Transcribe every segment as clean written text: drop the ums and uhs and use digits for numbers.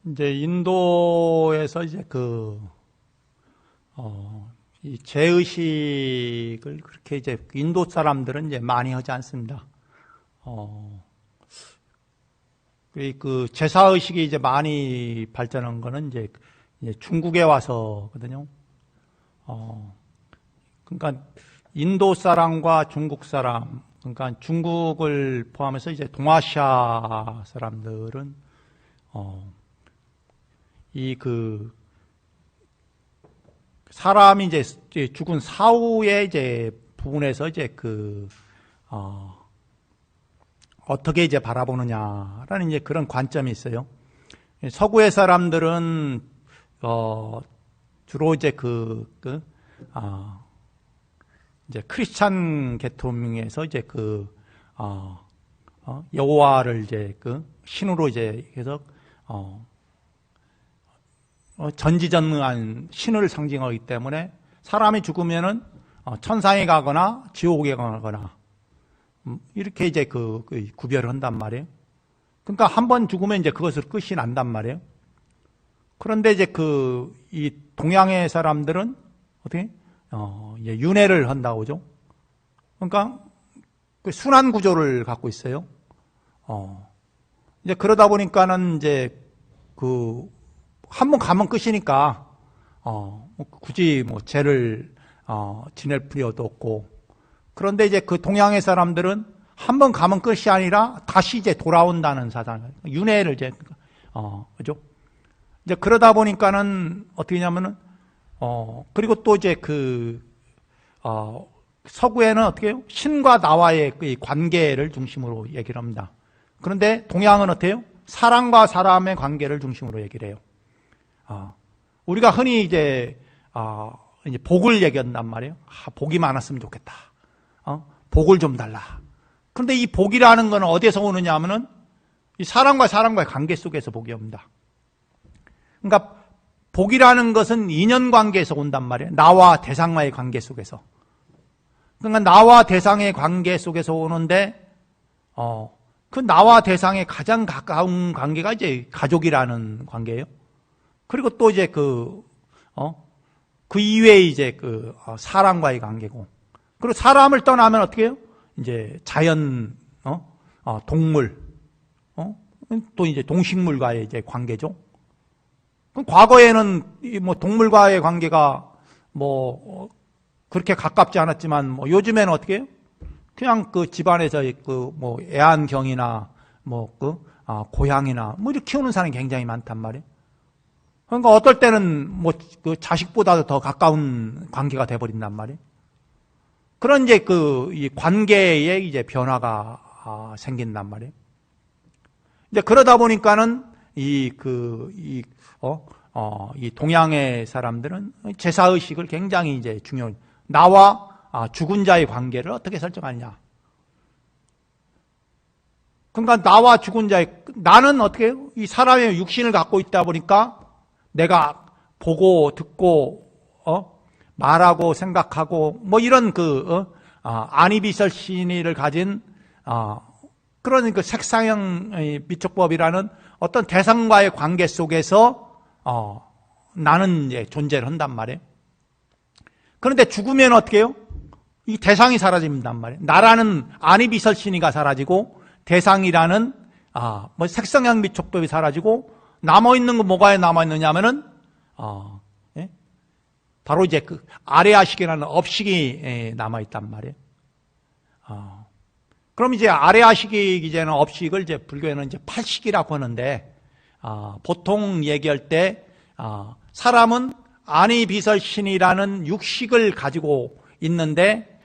이제 인도에서 이제 이 죄의식을 그렇게 이제 인도 사람들은 이제 많이 하지 않습니다. 그 제사의식이 이제 많이 발전한 거는 이제 중국에 와서거든요. 그러니까 인도 사람과 중국 사람, 그러니까 중국을 포함해서 이제 동아시아 사람들은 사람이 이제 죽은 사후의 이제 부분에서 이제 어떻게 이제 바라보느냐라는 이제 그런 관점이 있어요. 서구의 사람들은 주로 이제 이제 크리스찬 계통에서 이제 여호와를 이제 신으로 이제 해서 전지전능한 신을 상징하기 때문에 사람이 죽으면은 천상에 가거나 지옥에 가거나 이렇게 이제 구별을 한단 말이에요. 그러니까 한 번 죽으면 이제 그것을 끝이 난단 말이에요. 그런데 이제 이 동양의 사람들은 어떻게 윤회를 한다고 하죠. 그러니까 순환 구조를 갖고 있어요. 이제 그러다 보니까는 이제 한 번 가면 끝이니까 굳이 뭐 죄를 지낼 필요도 없고. 그런데 이제 동양의 사람들은 한 번 가면 끝이 아니라 다시 이제 돌아온다는 사상, 윤회를 이제 그죠? 이제 그러다 보니까는 어떻게 냐면은 그리고 또 이제 서구에는 어떻게 해요? 신과 나와의 그 관계를 중심으로 얘기를 합니다. 그런데 동양은 어때요? 사람과 사람의 관계를 중심으로 얘기를 해요. 우리가 흔히 이제 복을 얘기한단 말이에요. 복이 많았으면 좋겠다. 복을 좀 달라. 그런데 이 복이라는 건 어디에서 오느냐 하면은 이 사람과 사람과의 관계 속에서 복이 옵니다. 그러니까 복이라는 것은 인연관계에서 온단 말이에요. 나와 대상과의 관계 속에서. 그러니까 나와 대상의 관계 속에서 오는데 그 나와 대상의 가장 가까운 관계가 이제 가족이라는 관계예요. 그리고 또 이제 그 이외에 이제 사람과의 관계고. 그리고 사람을 떠나면 어떻게 해요? 이제 자연, 동물, 또 이제 동식물과의 이제 관계죠. 그럼 과거에는 뭐 동물과의 관계가 뭐 그렇게 가깝지 않았지만 뭐 요즘에는 어떻게 해요? 그냥 집안에서 뭐 애완경이나 뭐 고양이나 뭐 이렇게 키우는 사람이 굉장히 많단 말이에요. 그러니까 어떨 때는 뭐 자식보다도 더 가까운 관계가 돼버린단 말이에요. 그런 이제 이 관계에 이제 변화가 생긴단 말이에요. 이제 그러다 보니까는 이 동양의 사람들은 제사의식을 굉장히 이제 중요해요. 나와 죽은 자의 관계를 어떻게 설정하느냐. 그러니까 나와 죽은 나는 어떻게 해요? 이 사람의 육신을 갖고 있다 보니까 내가 보고 듣고 말하고 생각하고 뭐 이런 아니비설신의를 가진 그런 색상형 미촉법이라는 어떤 대상과의 관계 속에서 나는 이제 존재를 한단 말이에요. 그런데 죽으면 어떻게 해요? 이 대상이 사라진단 말이에요. 나라는 아니비설신의가 사라지고 대상이라는 뭐 색상형 미촉법이 사라지고 남아있는 건 뭐가 남아있느냐 하면은 바로 이제 아레아식이라는 업식이 남아있단 말이에요. 그럼 이제 아레아식이 이제는 업식을 이제 불교에는 이제 팔식이라고 하는데, 보통 얘기할 때, 사람은 아니비설신이라는 육식을 가지고 있는데,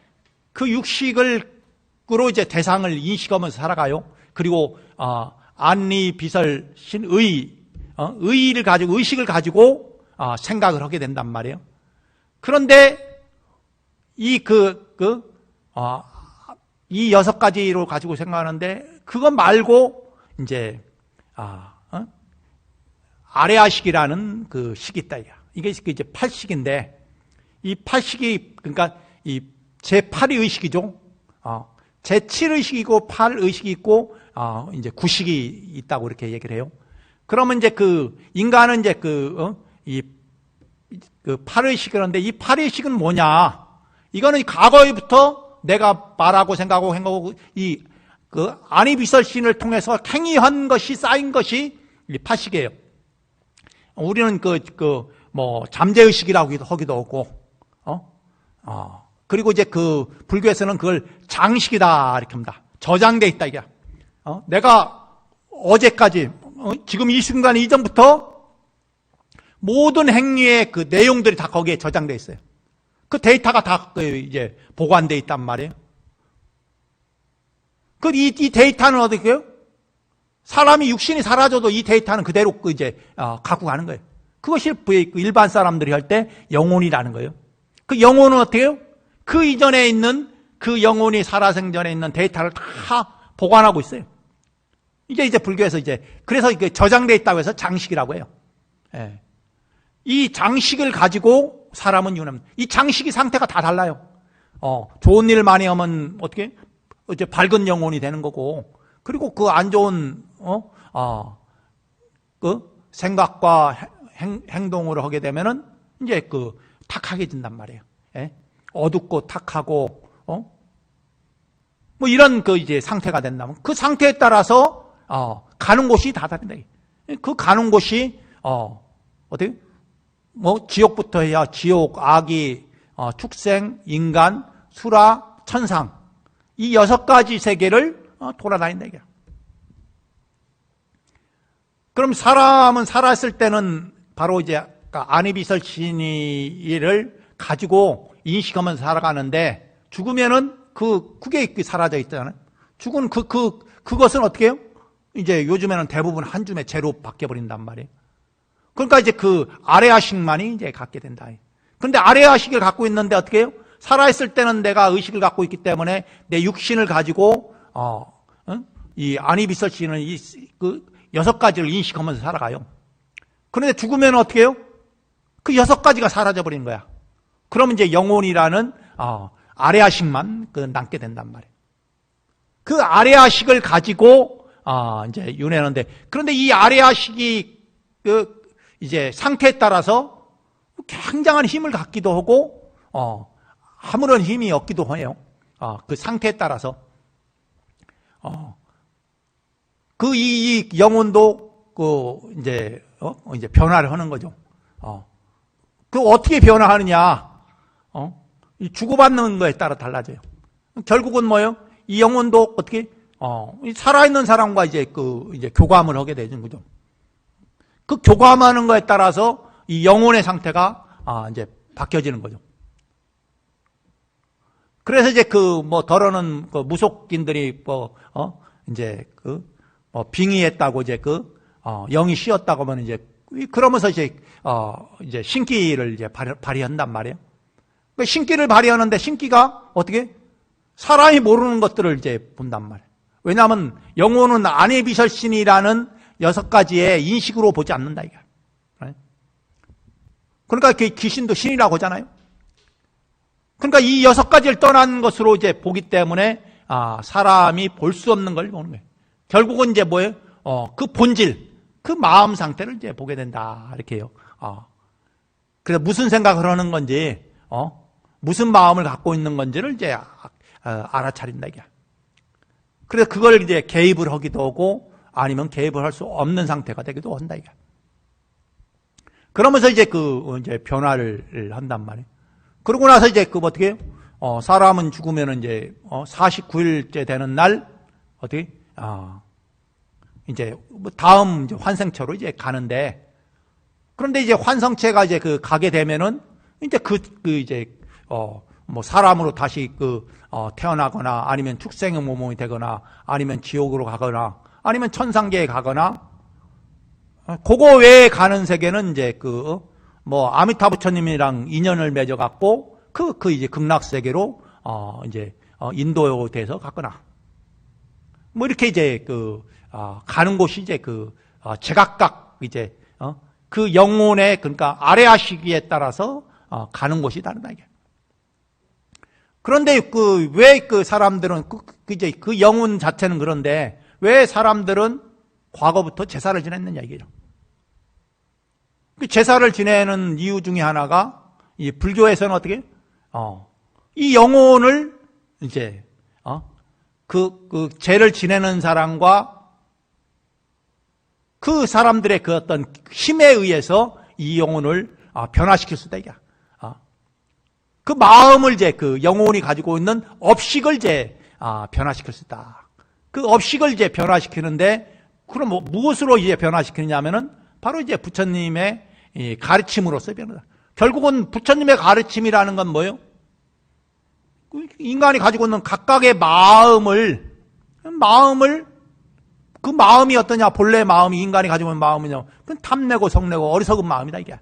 그 육식으로 이제 대상을 인식하면서 살아가요. 그리고, 아니비설신 의의를 가지고, 의식을 가지고, 생각을 하게 된단 말이에요. 그런데 이 6가지로 가지고 생각하는데 그것 말고 이제 아레아식이라는 식이 있다. 이게 이제 8식인데 이 8식이 그러니까 이 제8의 의식이죠. 제7의식이고 8의식이 있고 이제 9식이 있다고 이렇게 얘기를 해요. 그러면 이제 그 인간은 이제 그 팔의식 그런데 이 팔의식은 뭐냐? 이거는 과거에부터 내가 말하고 생각하고 행하고 그 안이비설신을 통해서 행위한 것이 쌓인 것이 이 팔식이에요. 우리는 뭐 잠재의식이라고 하기도 하고, 그리고 이제 그 불교에서는 그걸 장식이다 이렇게 합니다. 저장돼 있다 이게. 내가 어제까지 지금 이 순간 이전부터 모든 행위의 그 내용들이 다 거기에 저장돼 있어요. 그 데이터가 다 이제 보관돼 있단 말이에요. 이 데이터는 어떻게 해요? 사람이 육신이 사라져도 이 데이터는 그대로 이제 갖고 가는 거예요. 그것이 일반 사람들이 할 때 영혼이라는 거예요. 그 영혼은 어떻게 해요? 그 이전에 있는 그 영혼이 살아생전에 있는 데이터를 다 보관하고 있어요. 이제 불교에서 그래서 이게 저장돼 있다고 해서 장식이라고 해요. 예. 이 장식을 가지고 사람은 유념. 이 장식이 상태가 다 달라요. 좋은 일 많이 하면 어떻게? 이제 밝은 영혼이 되는 거고, 그리고 그 안 좋은 그 생각과 행동을 하게 되면은 이제 그 탁하게 된단 말이에요. 예? 어둡고 탁하고 뭐 이런 그 이제 상태가 된다면 그 상태에 따라서 가는 곳이 다 다른다. 그 가는 곳이 어떻게? 뭐 지옥부터 해야 지옥, 아기, 축생, 인간, 수라, 천상 이 6가지 세계를 돌아다닌다 이게. 그럼 사람은 살았을 때는 바로 이제 안이비설신이를 가지고 인식하면서 살아가는데 죽으면은 그게 사라져 있잖아요. 죽은 그것은 어떻게 해요? 이제 요즘에는 대부분 한 줌의 재로 바뀌어버린단 말이에요. 그러니까 이제 그 아레아식만이 이제 갖게 된다. 그런데 아레아식을 갖고 있는데 어떻게 해요? 살아있을 때는 내가 의식을 갖고 있기 때문에 내 육신을 가지고, 이 안이비설신은 그 6가지를 인식하면서 살아가요. 그런데 죽으면 어떻게 해요? 그 6가지가 사라져버린 거야. 그러면 이제 영혼이라는, 아레아식만 남게 된단 말이에요. 그 아레아식을 가지고, 이제 윤회하는데, 그런데 이 아레아식이 이제 상태에 따라서 굉장한 힘을 갖기도 하고, 아무런 힘이 없기도 해요. 그 상태에 따라서. 이 영혼도 이제 변화를 하는 거죠. 어떻게 변화하느냐? 이 주고받는 거에 따라 달라져요. 결국은 뭐예요? 이 영혼도 어떻게, 살아있는 사람과 이제 교감을 하게 되는 거죠. 그 교감하는 거에 따라서 이 영혼의 상태가 이제 바뀌어지는 거죠. 그래서 이제 더러는 무속인들이 이제 빙의했다고 이제 영이 쉬었다고 하면 이제 그러면서 이제 신기를 이제 발휘한단 말이에요. 그 신기를 발휘하는데 신기가 어떻게? 사람이 모르는 것들을 이제 본단 말이에요. 왜냐하면 영혼은 안이비설신이라는 6가지의 인식으로 보지 않는다 이게. 그러니까 귀신도 신이라고 하잖아요. 그러니까 이 6가지를 떠난 것으로 이제 보기 때문에 사람이 볼 수 없는 걸 보는 거예요. 결국은 이제 뭐예요? 그 본질, 그 마음 상태를 이제 보게 된다 이렇게 해요. 그래서 무슨 생각을 하는 건지, 무슨 마음을 갖고 있는 건지를 이제 알아차린다 이게. 그래서 그걸 이제 개입을 하기도 하고 아니면 개입을 할 수 없는 상태가 되기도 한다 이게. 그러면서 이제 이제 변화를 한단 말이에요. 그러고 나서 이제 어떻게 해요? 사람은 죽으면 이제 49일째 되는 날 어떻게? 이제 다음 이제 환생처로 이제 가는데, 그런데 이제 환생체가 이제 가게 되면은 이제 이제 뭐 사람으로 다시 태어나거나 아니면 축생의 모범이 되거나 아니면 지옥으로 가거나 아니면 천상계에 가거나, 그거 외에 가는 세계는 이제 뭐 아미타 부처님이랑 인연을 맺어갖고 이제 극락세계로 이제 인도에 돼서 갔거나 뭐 이렇게 이제 가는 곳이 이제 제각각 이제 그 영혼의 그러니까 아레아 시기에 따라서 가는 곳이 다르다 이게. 그런데 왜 사람들은 이제 그 영혼 자체는 그런데 왜 사람들은 과거부터 제사를 지냈느냐 이게죠. 그 제사를 지내는 이유 중에 하나가 이 불교에서는 어떻게? 이 영혼을 이제 그 죄를 지내는 사람과 그 사람들의 그 어떤 힘에 의해서 이 영혼을 변화시킬 수 있다 이게. 그 마음을 이제 그 영혼이 가지고 있는 업식을 이제 변화시킬 수 있다. 그 업식을 이제 변화시키는데 그럼 무엇으로 이제 변화시키느냐면은 바로 이제 부처님의 이 가르침으로서 변화다. 결국은 부처님의 가르침이라는 건 뭐예요? 인간이 가지고 있는 각각의 마음을 그 마음이 어떠냐? 본래 마음이 인간이 가지고 있는 마음이냐? 그건 탐내고 성내고 어리석은 마음이다 이게.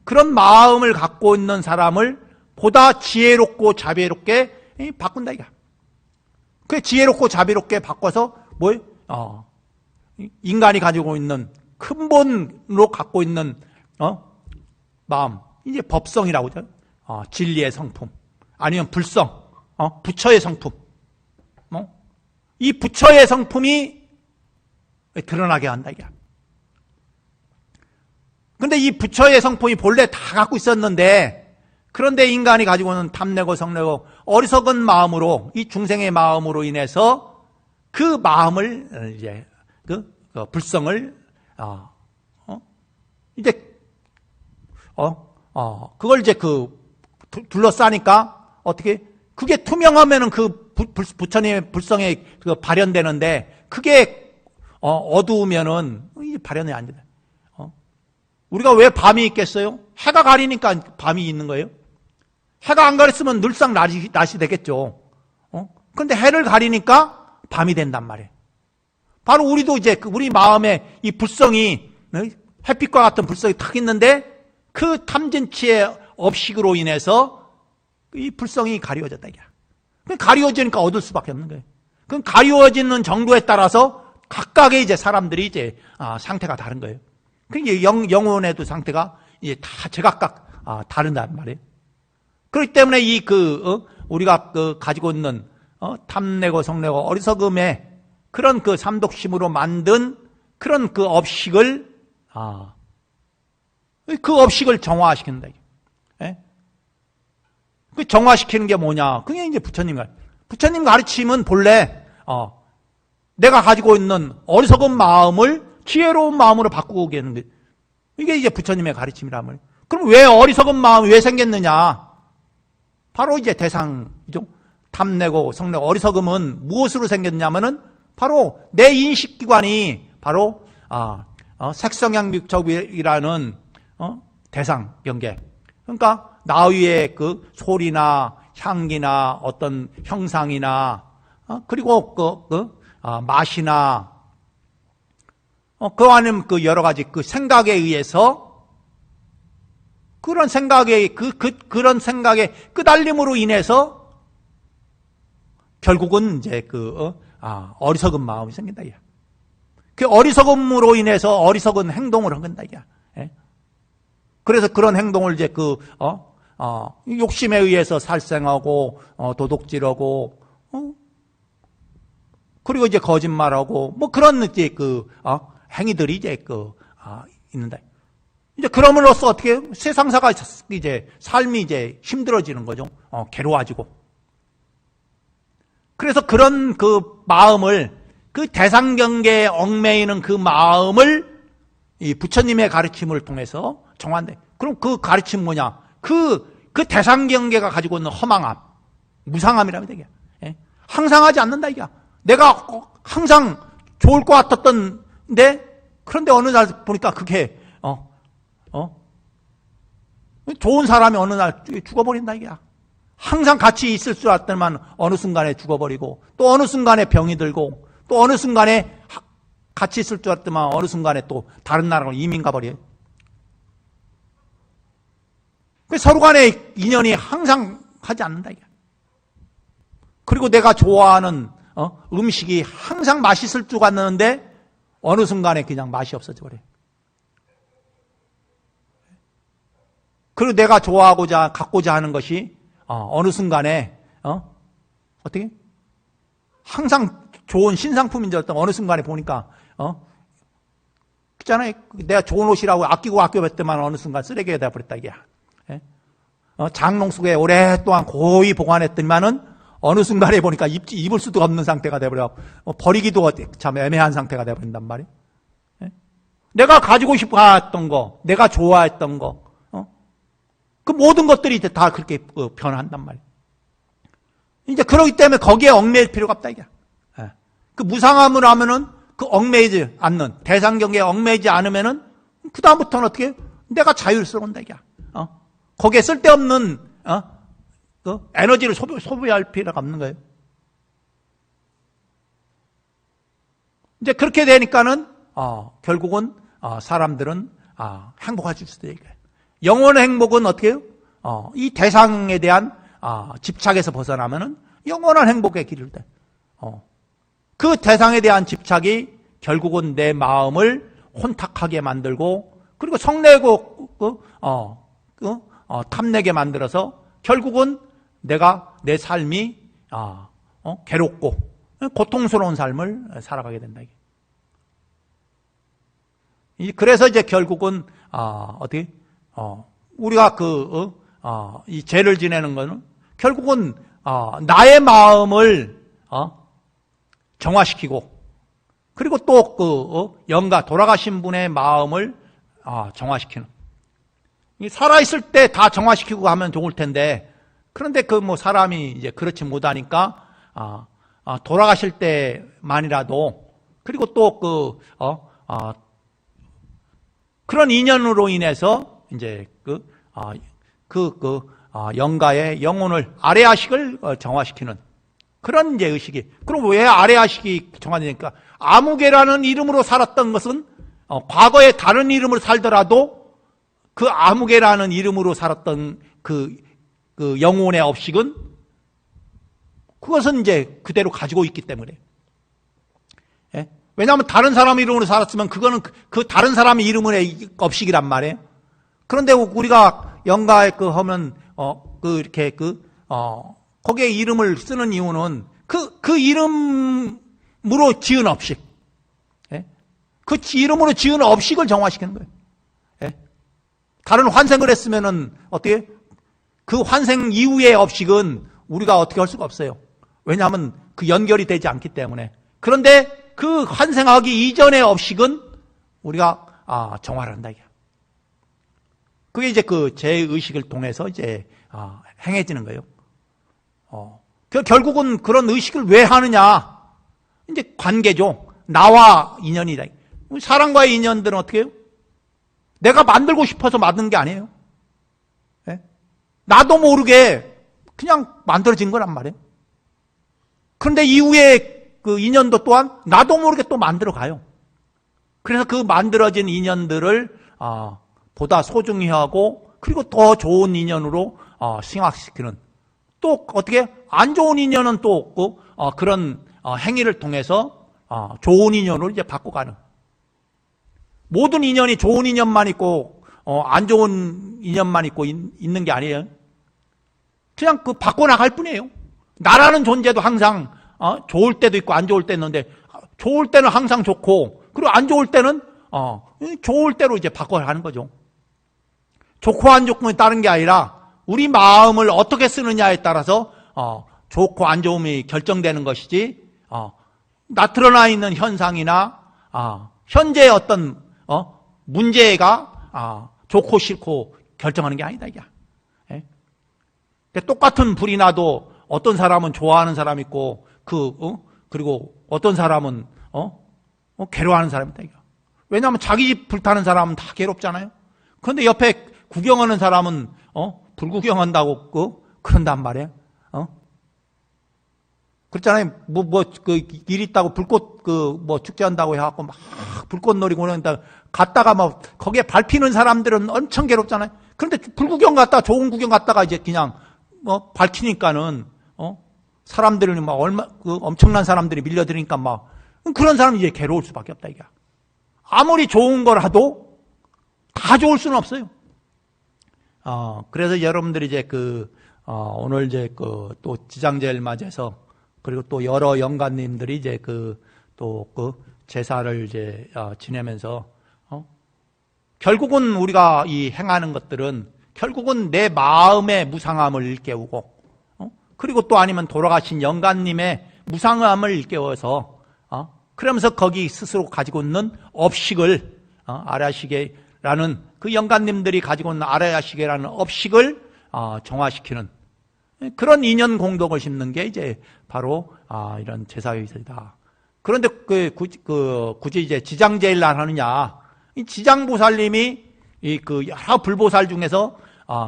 그런 마음을 갖고 있는 사람을 보다 지혜롭고 자비롭게 바꾼다 이게. 그 지혜롭고 자비롭게 바꿔서 뭐예요? 인간이 가지고 있는 근본으로 갖고 있는 마음, 이제 법성이라고 하죠. 진리의 성품, 아니면 불성, 부처의 성품. 이 부처의 성품이 드러나게 한다 이게. 근데 이 부처의 성품이 본래 다 갖고 있었는데, 그런데 인간이 가지고 있는 탐내고 성내고 어리석은 마음으로, 이 중생의 마음으로 인해서 그 마음을 이제 그 불성을 이제 그걸 이제 둘러싸니까 어떻게 그게 투명하면은 그 부처님의 불성에 발현되는데, 그게 어두우면은 이게 발현이 안 된다. 우리가 왜 밤이 있겠어요? 해가 가리니까 밤이 있는 거예요. 해가 안 가렸으면 늘상 낮이 되겠죠. 그런데 해를 가리니까 밤이 된단 말이에요. 바로 우리도 이제 우리 마음에 이 불성이, 햇빛과 같은 불성이 탁 있는데, 그 탐진치의 업식으로 인해서 이 불성이 가리워졌다 이게. 가리워지니까 어둘 수밖에 없는 거예요. 그럼 가리워지는 정도에 따라서 각각의 이제 사람들이 이제 상태가 다른 거예요. 그 영혼에도 상태가 이제 다 제각각 다른단 말이에요. 그렇기 때문에 우리가 가지고 있는 탐내고 성내고 어리석음의 그런 그 삼독심으로 만든 그런 그 업식을 정화시킨다. 예? 그 정화시키는 게 뭐냐? 그게 이제 부처님 가르침은 본래 내가 가지고 있는 어리석은 마음을 지혜로운 마음으로 바꾸고 계는 게, 이게 이제 부처님의 가르침이란 말이에요. 그럼 왜 어리석은 마음이 왜 생겼느냐? 바로 이제 대상이죠. 탐내고 성내고 어리석음은 무엇으로 생겼냐면은 바로 내 인식기관이 바로 색성향미촉이라는 대상 경계. 그러니까 나 위에 그 소리나 향기나 어떤 형상이나 그리고 맛이나 그 안에 그 여러 가지 그 생각에 의해서 그런 생각의 그런 생각의 끄달림으로 인해서 결국은 이제 어리석은 마음이 생긴다 이야. 그 어리석음으로 인해서 어리석은 행동을 한 건다 이야. 예? 그래서 그런 행동을 이제 욕심에 의해서 살생하고 도둑질하고 그리고 이제 거짓말하고 뭐 그런 이제 행위들이 이제 있는다. 이제 그럼으로써 어떻게 세상사가 이제 삶이 이제 힘들어지는 거죠. 괴로워지고. 그래서 그런 그 마음을 그 대상 경계에 얽매이는 그 마음을 이 부처님의 가르침을 통해서 정한대. 그럼 그 가르침 뭐냐? 그 대상 경계가 가지고 있는 허망함, 무상함이라면 되게. 예? 항상하지 않는다 이게. 내가 항상 좋을 것 같았던데 그런데 어느 날 보니까 그게 좋은 사람이 어느 날 죽어버린다 이게. 항상 같이 있을 줄 알았더만 어느 순간에 죽어버리고 또 어느 순간에 병이 들고 또 어느 순간에 같이 있을 줄 알았더만 어느 순간에 또 다른 나라로 이민 가버려요. 서로 간의 인연이 항상 하지 않는다 이게. 그리고 내가 좋아하는 음식이 항상 맛있을 줄 알았는데 어느 순간에 그냥 맛이 없어져 버려요. 그리고 내가 좋아하고자 갖고자 하는 것이 어느 순간에 어떻게 항상 좋은 신상품인 줄 알았더니 어느 순간에 보니까 그렇잖아요. 내가 좋은 옷이라고 아끼고 아껴봤더만 어느 순간 쓰레기가 돼버렸다, 이게. 예? 장롱 속에 오랫동안 고이 보관했더니만은 어느 순간에 보니까 입을 수도 없는 상태가 돼버려. 버리기도 참 애매한 상태가 돼버린단 말이에요. 예? 내가 가지고 싶었던 거, 내가 좋아했던 거, 그 모든 것들이 이제 다 그렇게 변한단 말이에요. 이제 그러기 때문에 거기에 얽매일 필요가 없다, 이게. 예. 그 무상함을 하면은 그 얽매이지 않는, 대상 경계에 얽매이지 않으면은, 그다음부터는 어떻게, 내가 자율스러운다, 이게. 거기에 쓸데없는, 그 에너지를 소비할 필요가 없는 거예요. 이제 그렇게 되니까는, 결국은, 사람들은, 행복할 수 있어요, 이게. 영혼의 행복은 어떻게 해요? 이 대상에 대한, 집착에서 벗어나면은, 영원한 행복의 길을 돼. 그 대상에 대한 집착이 결국은 내 마음을 혼탁하게 만들고, 그리고 성내고, 탐내게 만들어서 결국은 내가 내 삶이 괴롭고 고통스러운 삶을 살아가게 된다. 그래서 이제 결국은 어떻게 우리가 이 죄를 지내는 것은 결국은 나의 마음을 정화시키고, 그리고 또 영가 돌아가신 분의 마음을 정화시키는. 살아있을 때 다 정화시키고 하면 좋을 텐데, 그런데 사람이 이제 그렇지 못하니까, 돌아가실 때만이라도, 그리고 또 그런 인연으로 인해서, 이제 영가의 영혼을, 아레아식을 정화시키는 그런 이제 의식이. 그럼 왜 아레아식이 정화되니까? 아무개라는 이름으로 살았던 것은, 과거에 다른 이름으로 살더라도, 그 아무개라는 이름으로 살았던 그 영혼의 업식은 그것은 이제 그대로 가지고 있기 때문에. 예? 왜냐하면 다른 사람 이름으로 살았으면 그거는 그 다른 사람의 이름의 업식이란 말이에요. 그런데 우리가 영가에 하면 이렇게 거기에 이름을 쓰는 이유는 그 이름으로 지은 업식. 예? 그 이름으로 지은 업식을 정화시키는 거예요. 다른 환생을 했으면은 어떻게? 그 환생 이후의 업식은 우리가 어떻게 할 수가 없어요. 왜냐하면 그 연결이 되지 않기 때문에. 그런데 그 환생하기 이전의 업식은 우리가 정화를 한다. 그게 이제 그 제 의식을 통해서 이제 행해지는 거예요. 결국은 그런 의식을 왜 하느냐? 이제 관계죠. 나와 인연이다. 사람과의 인연들은 어떻게 해요? 내가 만들고 싶어서 만든 게 아니에요. 네? 나도 모르게 그냥 만들어진 거란 말이에요. 그런데 이후에 그 인연도 또한 나도 모르게 또 만들어 가요. 그래서 그 만들어진 인연들을 보다 소중히 하고, 그리고 더 좋은 인연으로 승화시키는, 또 어떻게 안 좋은 인연은 또 없고, 그런 행위를 통해서 좋은 인연으로 이제 바꿔가는. 모든 인연이 좋은 인연만 있고 안 좋은 인연만 있고 있는 게 아니에요. 그냥 바꿔나갈 뿐이에요. 나라는 존재도 항상 좋을 때도 있고 안 좋을 때도 있는데, 좋을 때는 항상 좋고, 그리고 안 좋을 때는 좋을 때로 이제 바꿔가는 거죠. 좋고 안 좋고에 따른 게 아니라 우리 마음을 어떻게 쓰느냐에 따라서 좋고 안 좋음이 결정되는 것이지, 나타나 있는 현상이나 현재의 어떤 문제가 좋고 싫고 결정하는 게 아니다, 이게. 예? 똑같은 불이 나도 어떤 사람은 좋아하는 사람이 있고, 그리고 어떤 사람은 괴로워하는 사람이 있다, 이게. 왜냐하면 자기 집 불타는 사람은 다 괴롭잖아요. 그런데 옆에 구경하는 사람은 불구경한다고 그런단 말이에요. 그렇잖아요. 일 있다고 불꽃, 축제한다고 해갖고 막 불꽃놀이 공연한다 갔다가 거기에 밟히는 사람들은 엄청 괴롭잖아요. 그런데 불구경 갔다가, 좋은 구경 갔다가 이제 그냥, 밝히니까는, 사람들이 엄청난 사람들이 밀려드니까 그런 사람이 이제 괴로울 수밖에 없다, 이게. 아무리 좋은 거라도 다 좋을 수는 없어요. 그래서 여러분들이 이제 오늘 이제 또 지장제를 맞이해서, 그리고 또 여러 영가님들이 이제 또 제사를 이제 지내면서 결국은 우리가 이 행하는 것들은 결국은 내 마음의 무상함을 일깨우고, 그리고 또 아니면 돌아가신 영가님의 무상함을 일깨워서, 그러면서 거기 스스로 가지고 있는 업식을, 아라시계라는 그 영가님들이 가지고 있는 아라시계라는 업식을 정화시키는 그런 인연 공덕을 심는 게 이제 바로 이런 제사의식이다. 그런데 굳이 이제 지장제일날 하느냐? 이 지장보살님이 그 여러 불보살 중에서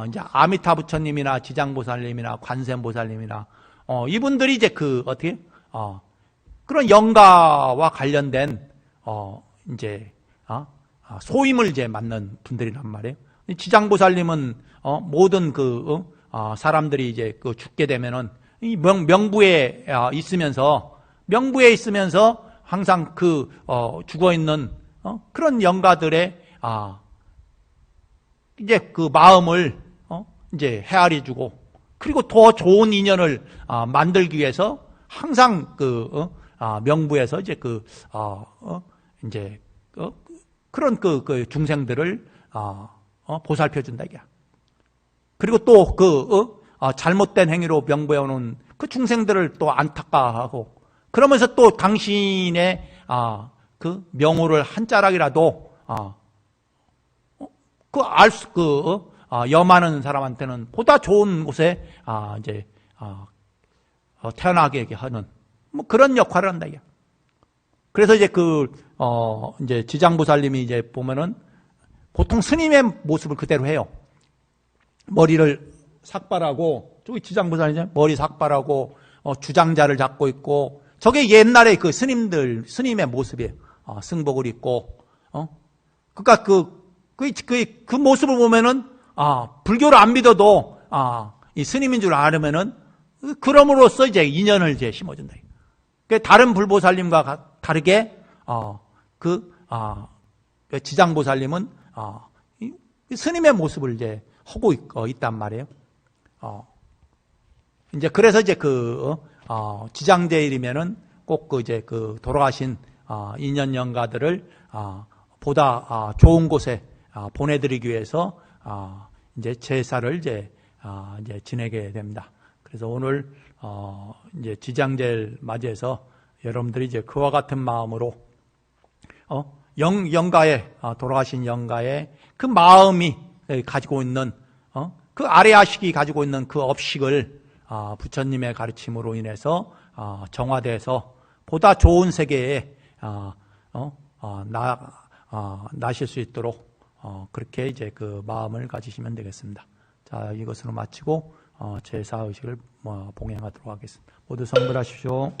이제 아미타 부처님이나 지장보살님이나 관세음보살님이나 이분들이 이제 어떻게 그런 영가와 관련된 이제 소임을 이제 맡는 분들이란 말이에요. 지장보살님은 모든 사람들이 이제 죽게 되면은 이 명부에 있으면서 항상 죽어 있는 그런 영가들의 이제 그 마음을 이제 헤아려주고, 그리고 더 좋은 인연을 만들기 위해서 항상 명부에서 이제 이제 그런 중생들을 보살펴준다 이게. 그리고 또 잘못된 행위로 명부에 오는 그 중생들을 또 안타까워하고, 그러면서 또 당신의 그 명호를 한 자락이라도 염하는 사람한테는 보다 좋은 곳에 이제 태어나게 하는 뭐 그런 역할을 한다 이게. 그래서 이제 이제 지장보살님이 이제 보면은 보통 스님의 모습을 그대로 해요. 머리를 삭발하고, 저기 지장보살이죠. 머리 삭발하고 주장자를 잡고 있고, 저게 옛날에 그 스님의 모습이에요. 승복을 입고, 그러니까 그 모습을 보면은 불교를 안 믿어도 이 스님인 줄 알으면은 그럼으로써 이제 인연을 이제 심어준다. 그러니까 다른 불보살님과 다르게 지장보살님은 스님의 모습을 이제 하고 있단 말이에요. 이제 그래서 이제 지장제일이면은 꼭 이제 돌아가신 인연 영가들을 보다 좋은 곳에 보내드리기 위해서 이제 제사를 이제 지내게 됩니다. 그래서 오늘 이제 지장제일 맞이해서 여러분들이 이제 그와 같은 마음으로 영가의 돌아가신 영가의 그 마음이 가지고 있는 그 아레아식이 가지고 있는 그 업식을 부처님의 가르침으로 인해서 정화돼서 보다 좋은 세계에 나실 수 있도록 그렇게 이제 그 마음을 가지시면 되겠습니다. 자, 이것으로 마치고 제사의식을 봉행하도록 하겠습니다. 모두 성불하십시오.